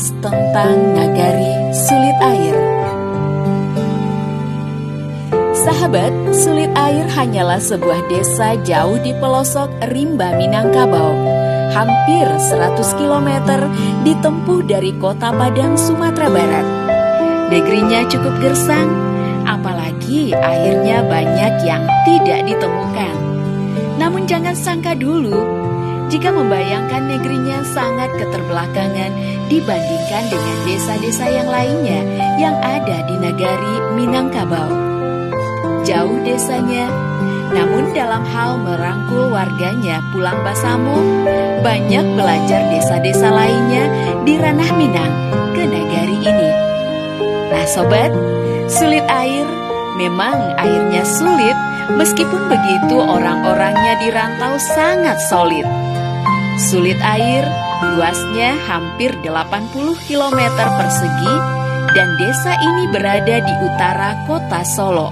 sekilas tentang Nagari Sulit Air. Sahabat, Sulit Air hanyalah sebuah desa jauh di pelosok rimba Minangkabau. Hampir 100 km ditempuh dari kota Padang, Sumatera Barat. Negerinya cukup gersang, apalagi airnya banyak yang tidak ditemukan. Namun jangan sangka dulu jika membayangkan negerinya sangat keterbelakangan dibandingkan dengan desa-desa yang lainnya yang ada di Nagari Minangkabau. Jauh desanya, namun dalam hal merangkul warganya pulang basamo, banyak belajar desa-desa lainnya di ranah Minang ke Nagari ini. Nah sobat, sulit air, memang airnya sulit, meskipun begitu orang-orangnya di rantau sangat solid. Sulit air, luasnya hampir 80 km persegi dan desa ini berada di utara kota Solo.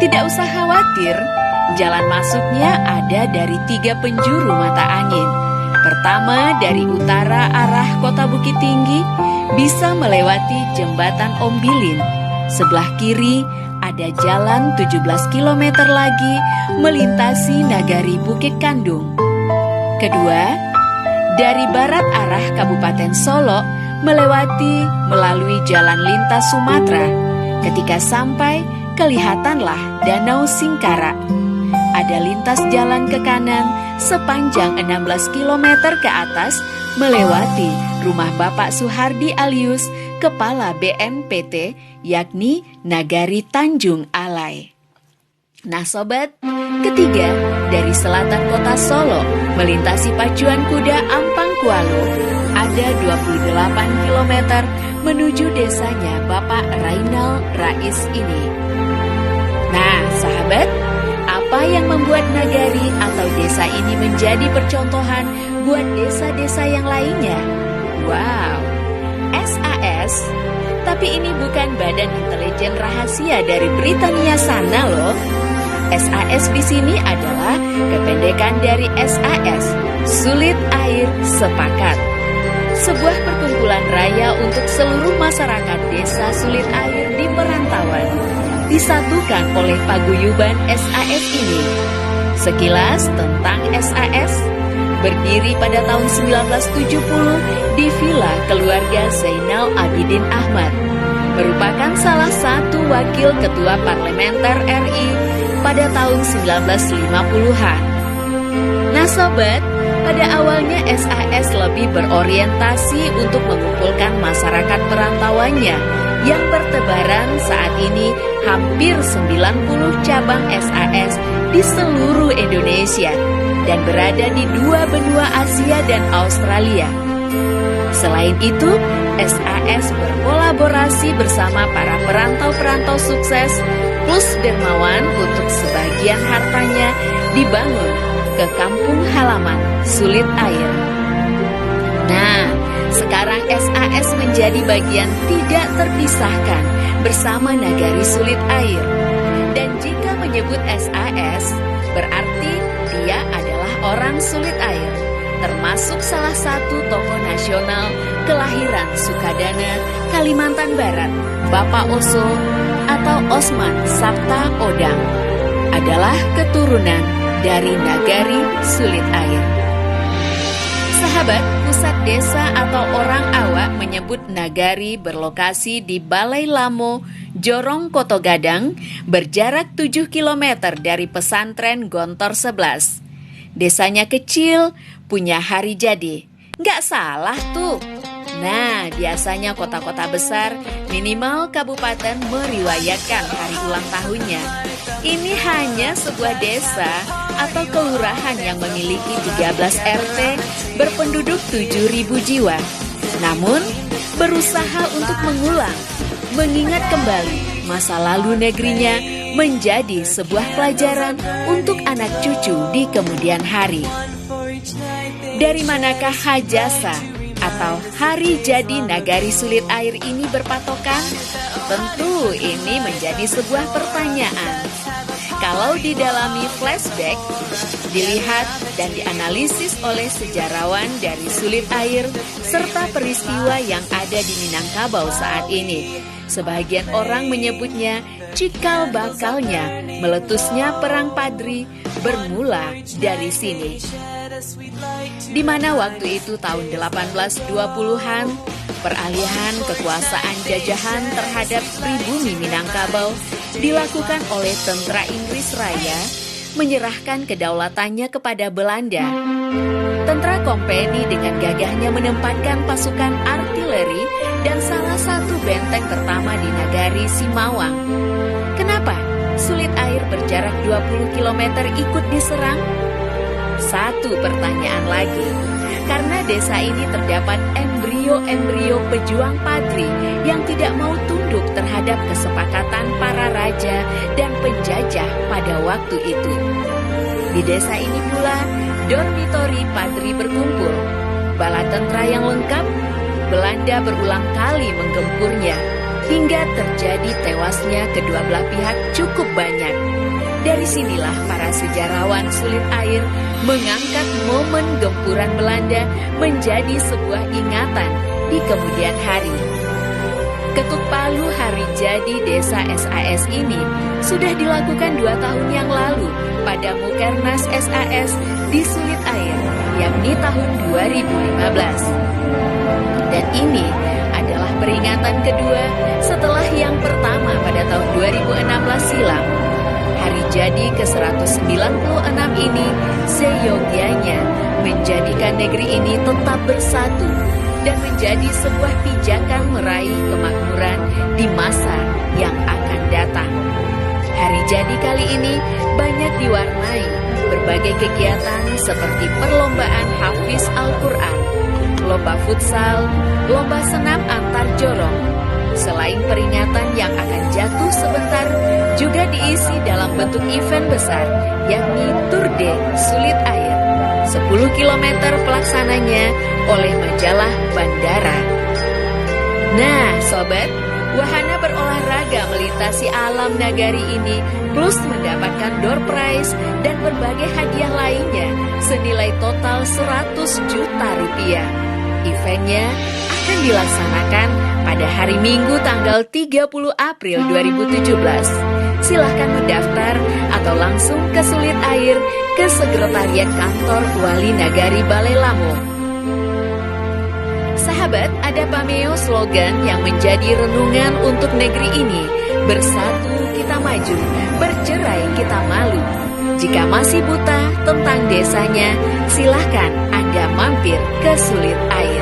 Tidak usah khawatir, jalan masuknya ada dari 3 penjuru mata angin. Pertama dari utara arah kota Bukit Tinggi, bisa melewati jembatan Ombilin. Sebelah kiri ada jalan 17 km lagi melintasi Nagari Bukit Kandung. Kedua, dari barat arah Kabupaten Solo melewati melalui jalan lintas Sumatera. Ketika sampai, kelihatanlah Danau Singkara. Ada lintas jalan ke kanan sepanjang 16 km ke atas melewati rumah Bapak Suhardi Alius, Kepala BNPT, yakni Nagari Tanjung Alai. Nah sobat, ketiga dari selatan kota Solo melintasi pacuan kuda Ampang Kualo, ada 28 km menuju desanya Bapak Rainal Rais ini. Nah sahabat, apa yang membuat Nagari atau desa ini menjadi percontohan buat desa-desa yang lainnya? Wow, SAS, tapi ini bukan badan intelijen rahasia dari Britania sana loh. SAS di sini adalah kependekan dari SAS, Sulit Air Sepakat. Sebuah perkumpulan raya untuk seluruh masyarakat desa Sulit Air di perantauan, disatukan oleh paguyuban SAS ini. Sekilas tentang SAS, berdiri pada tahun 1970 di Villa Keluarga Zainal Abidin Ahmad, merupakan salah satu wakil ketua parlementer RI pada tahun 1950-an. Nah sobat, pada awalnya SAS lebih berorientasi untuk mengumpulkan masyarakat perantauannya yang bertebaran saat ini hampir 90 cabang SAS di seluruh Indonesia dan berada di 2 benua Asia dan Australia. Selain itu, SAS berkolaborasi bersama para perantau-perantau sukses plus dermawan untuk sebagian hartanya dibangun ke kampung halaman Sulit Air. Nah, sekarang SAS menjadi bagian tidak terpisahkan bersama Nagari Sulit Air. Dan jika menyebut SAS, berarti dia adalah orang Sulit Air, termasuk salah satu tokoh nasional kelahiran Sukadana, Kalimantan Barat, Bapak Oso atau Osman Sabta Odang, adalah keturunan dari Nagari Sulit Air. Sahabat, pusat desa atau orang awak menyebut Nagari berlokasi di Balai Lamo, Jorong Koto Gadang, berjarak 7 km dari pesantren Gontor 11. Desanya kecil, punya hari jadi. Nggak salah tuh. Nah, biasanya kota-kota besar minimal kabupaten meriwayatkan hari ulang tahunnya. Ini hanya sebuah desa atau kelurahan yang memiliki 13 RT berpenduduk 7.000 jiwa. Namun, berusaha untuk mengulang, mengingat kembali masa lalu negerinya menjadi sebuah pelajaran untuk anak cucu di kemudian hari. Dari manakah hajasa atau hari jadi Nagari Sulit Air ini berpatokan? Tentu ini menjadi sebuah pertanyaan. Kalau didalami flashback, dilihat dan dianalisis oleh sejarawan dari Sulit Air serta peristiwa yang ada di Minangkabau saat ini, sebagian orang menyebutnya cikal bakalnya meletusnya Perang Padri bermula dari sini. Di mana waktu itu tahun 1820-an, peralihan kekuasaan jajahan terhadap pribumi Minangkabau dilakukan oleh tentara Inggris Raya menyerahkan kedaulatannya kepada Belanda. Tentara Kompeni dengan gagahnya menempatkan pasukan artileri dan salah satu benteng pertama di Nagari Simawang. Kenapa Sulit Air berjarak 20 km ikut diserang? Satu pertanyaan lagi, karena desa ini terdapat embrio-embrio pejuang Padri yang tidak mau tunduk terhadap kesepakatan para raja dan penjajah pada waktu itu. Di desa ini pula, dormitori Padri berkumpul. Bala tentara yang lengkap, Belanda berulang kali menggempurnya, hingga terjadi tewasnya kedua belah pihak cukup banyak. Dari sinilah para sejarawan Sulit Air mengangkat momen gempuran Belanda menjadi sebuah ingatan di kemudian hari. Ketuk palu hari jadi desa SAS ini sudah dilakukan 2 tahun yang lalu pada Mukernas SAS di Sulit Air, yakni tahun 2015. Dan ini adalah peringatan kedua setelah yang pertama pada tahun 2016 silam. Hari jadi ke-196 ini seyogianya menjadikan negeri ini tetap bersatu dan menjadi sebuah pijakan meraih kemakmuran di masa yang akan datang. Hari jadi kali ini banyak diwarnai berbagai kegiatan seperti perlombaan hafiz Al-Quran, lomba futsal, lomba senam antar jorong. Selain peringatan yang akan jatuh sebentar, juga diisi dalam bentuk event besar, yakni Tour de Sulit Air. 10 km pelaksananya oleh majalah Bandara. Nah, sobat, wahana berolahraga melintasi alam nagari ini, plus mendapatkan door prize dan berbagai hadiah lainnya, senilai total 100 juta rupiah. Eventnya akan dilaksanakan pada hari Minggu tanggal 30 April 2017. Silahkan mendaftar atau langsung ke Sulit Air ke Sekretariat Kantor Wali Nagari Balai Lampung. Sahabat, ada pameo slogan yang menjadi renungan untuk negeri ini. Bersatu kita maju, bercerai kita malu. Jika masih buta tentang desanya, silahkan Anda mampir ke Sulit Air.